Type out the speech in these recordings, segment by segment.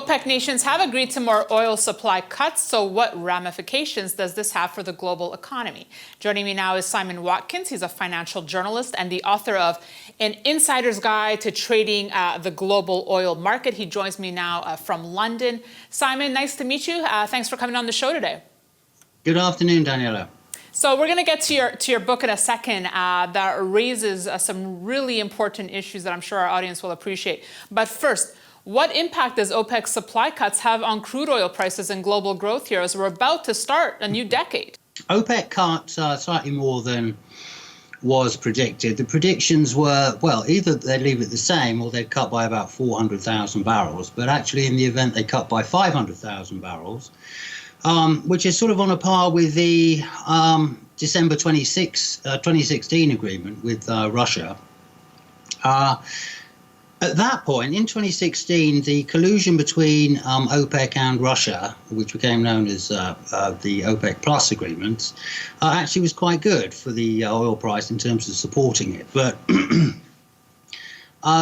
OPEC nations have agreed to more oil supply cuts, so what ramifications does this have for the global economy? Joining me now is Simon Watkins. He's a financial journalist and the author of An Insider's Guide to Trading the Global Oil Market. He joins me now from London. Simon, nice to meet you. Thanks for coming on the show today. Good afternoon, Daniela. So we're going to get to your book in a second that raises some really important issues that I'm sure our audience will appreciate. But first, what impact does OPEC's supply cuts have on crude oil prices and global growth here as we're about to start a new decade? OPEC cut slightly more than was predicted. The predictions were, well, either they'd leave it the same or they'd cut by about 400,000 barrels. But actually, in the event, they cut by 500,000 barrels, which is sort of on a par with the December 2016 agreement with Russia. At that point, in 2016, the collusion between OPEC and Russia, which became known as the OPEC Plus agreements, actually was quite good for the oil price in terms of supporting it. But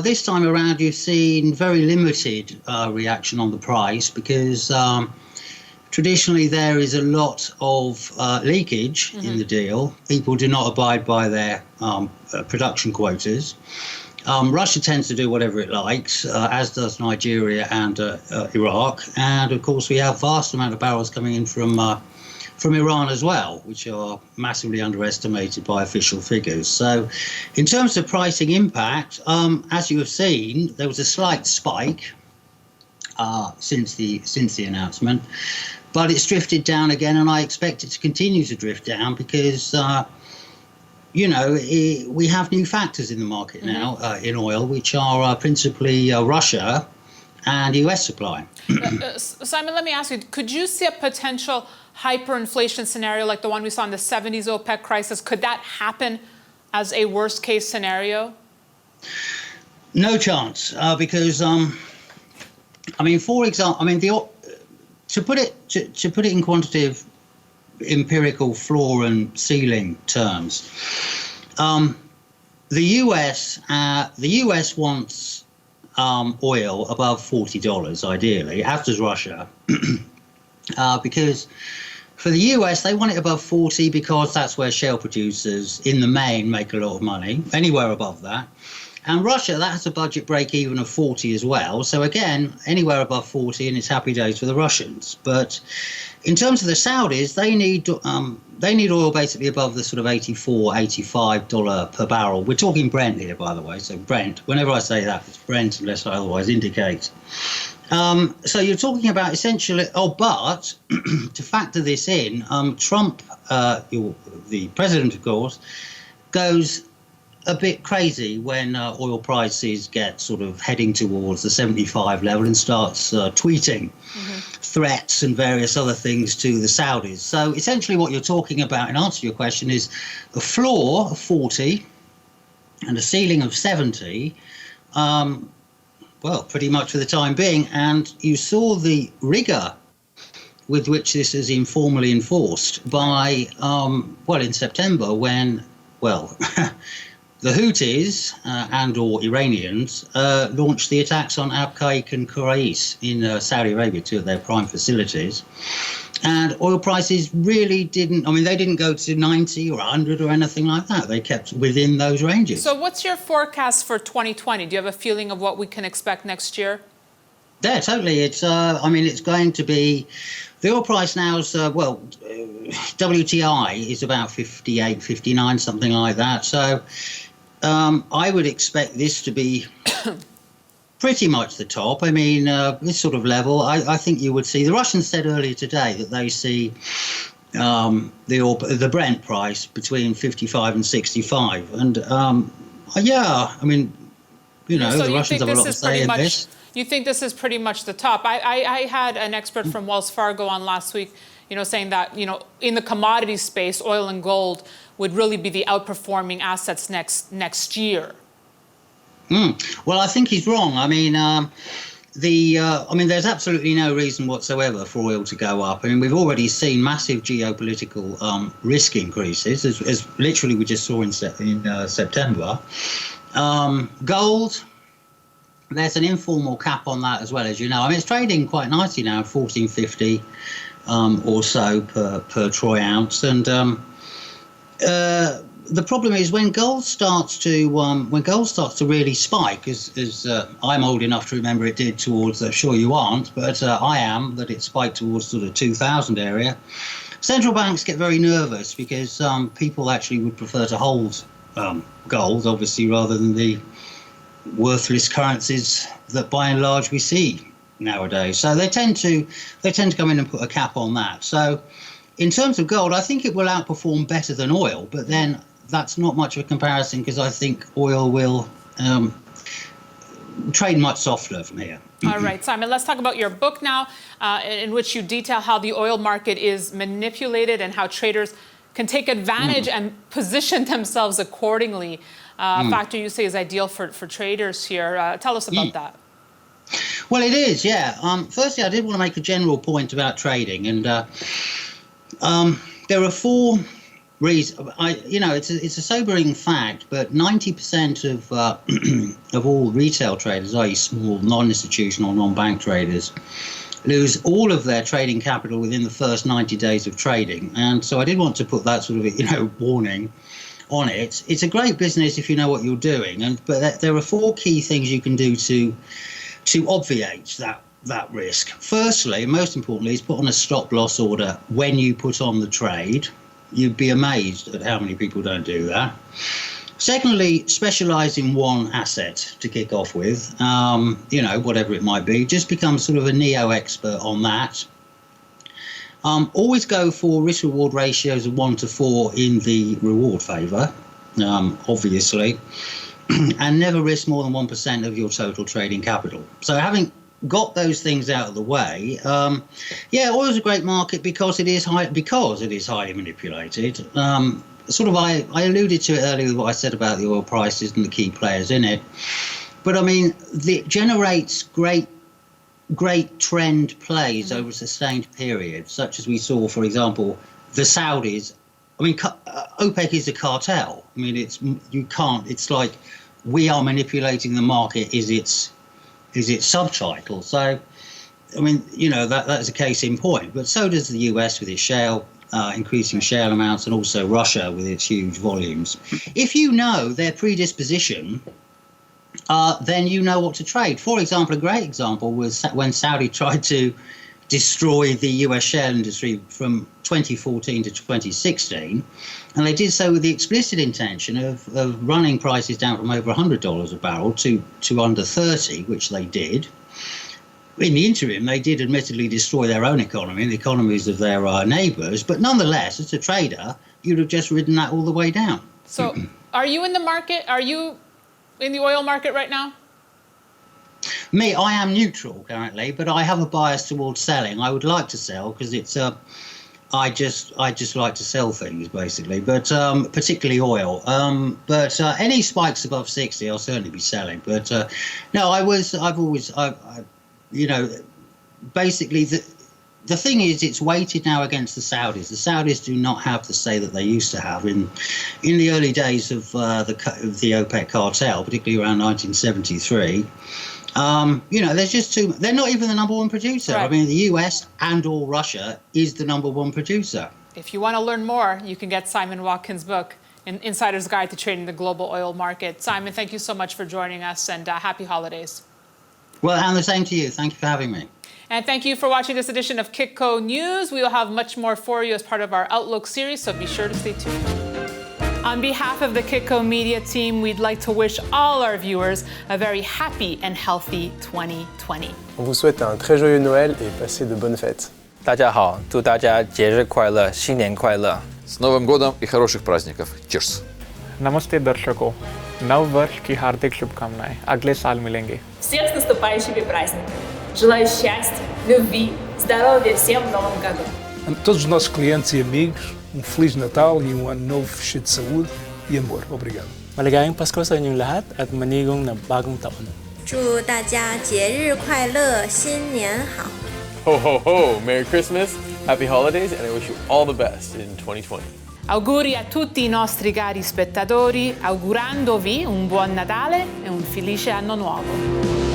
this time around, you've seen very limited reaction on the price because traditionally there is a lot of leakage in the deal. People do not abide by their production quotas. Russia tends to do whatever it likes, as does Nigeria and Iraq. And of course, we have vast amount of barrels coming in from Iran as well, which are massively underestimated by official figures. So in terms of pricing impact, as you have seen, there was a slight spike since the announcement, but it's drifted down again, and I expect it to continue to drift down because we have new factors in the market now in oil, which are principally Russia and US supply. Simon, let me ask you, could you see a potential hyperinflation scenario like the one we saw in the 70s OPEC crisis? Could that happen as a worst case scenario? No chance, because, for example, to put it in quantitative empirical floor and ceiling terms, the US wants oil above $40 ideally, as does Russia, because for the US they want it above 40 because that's where shale producers in the main make a lot of money. Anywhere above that. And Russia, that has a budget break even of 40 as well. So again, anywhere above 40 and it's happy days for the Russians. But in terms of the Saudis, they need oil basically above the sort of $84, $85 per barrel. We're talking Brent here, by the way. So Brent, whenever I say that, it's Brent unless I otherwise indicate. So you're talking about essentially, but to factor this in, Trump, the president, of course, goes a bit crazy when oil prices get sort of heading towards the 75 level and starts tweeting threats and various other things to the Saudis. So essentially what you're talking about in answer to your question is a floor of 40 and a ceiling of 70, pretty much for the time being. And you saw the rigor with which this is informally enforced by, in September when, the Houthis and/or Iranians launched the attacks on Abqaiq and Kurais in Saudi Arabia, two of their prime facilities. And oil prices really they didn't go to 90 or 100 or anything like that. They kept within those ranges. So what's your forecast for 2020? Do you have a feeling of what we can expect next year? Yeah, totally. It's going to be, the oil price now is, WTI is about 58, 59, something like that. So I would expect this to be pretty much the top. This sort of level, I think you would see. The Russians said earlier today that they see the Brent price between 55 and 65. And, So the Russians have a lot to say in this. You think this is pretty much the top? I had an expert from Wells Fargo on last week, saying that, in the commodity space, oil and gold would really be the outperforming assets next year. Well, I think he's wrong. There's absolutely no reason whatsoever for oil to go up. We've already seen massive geopolitical risk increases, as literally we just saw in September. Gold, there's an informal cap on that as well, as you know. I mean, it's trading quite nicely now, 14.50 or so per troy ounce, and the problem is when gold starts to really spike, as I'm old enough to remember it did towards. Sure you aren't, but I am. That it spiked towards sort of 2000 area. Central banks get very nervous because people actually would prefer to hold gold, obviously, rather than the worthless currencies that by and large we see nowadays. So they tend to come in and put a cap on that. So in terms of gold, I think it will outperform better than oil, but then that's not much of a comparison because I think oil will trade much softer from here. All right, Simon, let's talk about your book now, in which you detail how the oil market is manipulated and how traders can take advantage and position themselves accordingly. A factor you say is ideal for traders here. Tell us about that. Well, it is, yeah. Firstly, I did want to make a general point about trading, and there are four reasons. It's a sobering fact, but 90% of all retail traders, i.e., small, non-institutional, non-bank traders, lose all of their trading capital within the first 90 days of trading. And so I did want to put that sort of, warning on it. It's a great business if you know what you're doing, but there are four key things you can do to obviate that risk. Firstly, most importantly, is put on a stop loss order when you put on the trade. You'd be amazed at how many people don't do that. Secondly, specialize in one asset to kick off with, whatever it might be. Just become sort of a neo-expert on that. Always go for risk-reward ratios of 1 to 4 in the reward favour, obviously, and never risk more than 1% of your total trading capital. So having got those things out of the way, oil is a great market because it is highly manipulated. I alluded to it earlier with what I said about the oil prices and the key players in it. But I mean, it generates great trend plays over a sustained period, such as we saw, for example, the Saudis. I mean, OPEC is a cartel. I mean, it's like we are manipulating the market is its subtitle. So, I mean, that's a case in point. But so does the US with its shale, increasing shale amounts, and also Russia with its huge volumes. If you know their predisposition, then you know what to trade. For example, a great example was when Saudi tried to destroy the US shale industry from 2014 to 2016, and they did so with the explicit intention of running prices down from over $100 a barrel to under 30, which they did. In the interim, they did admittedly destroy their own economy and the economies of their neighbours, but nonetheless, as a trader, you'd have just ridden that all the way down. So are you in the market? Are you in the oil market right now? Me, I am neutral currently, but I have a bias towards selling. I would like to sell because it's I just like to sell things basically, but particularly oil. But any spikes above 60, I'll certainly be selling. But basically the thing is, it's weighted now against the Saudis. The Saudis do not have the say that they used to have in the early days of the OPEC cartel, particularly around 1973. There's just too. They're not even the number one producer. Right. I mean, the US and/or Russia is the number one producer. If you want to learn more, you can get Simon Watkins' book, An Insider's Guide to Trading the Global Oil Market. Simon, thank you so much for joining us, and happy holidays. Well, and the same to you. Thank you for having me. And thank you for watching this edition of Kitco News. We will have much more for you as part of our Outlook series, so be sure to stay tuned. On behalf of the Kitco Media team, we'd like to wish all our viewers a very happy and healthy 2020. On vous souhaite un très joyeux Noël et passez de bonnes fêtes. 大家好，祝大家节日快乐，新年快乐。С Новым годом и хороших праздников. Cheers. नमस्ते दर्शकों, नव वर्ष की हार्दिक शुभकामनाएं। अगले साल मिलेंगे। Всех с наступающими праздниками. Желаю счастья, любви, здоровья всем в новом году. A todos os nossos clientes e amigos, Feliz Natal e ano novo cheio de saúde e amor. Obrigado. Maligayang Pasko sa inyong lahat at manigong na bagong taon. 祝大家节日快乐，新年好。 Ho ho ho! Merry Christmas, Happy Holidays, and I wish you all the best in 2020. Auguri a tutti i nostri cari spettatori, augurandovi un buon Natale e un felice anno nuovo.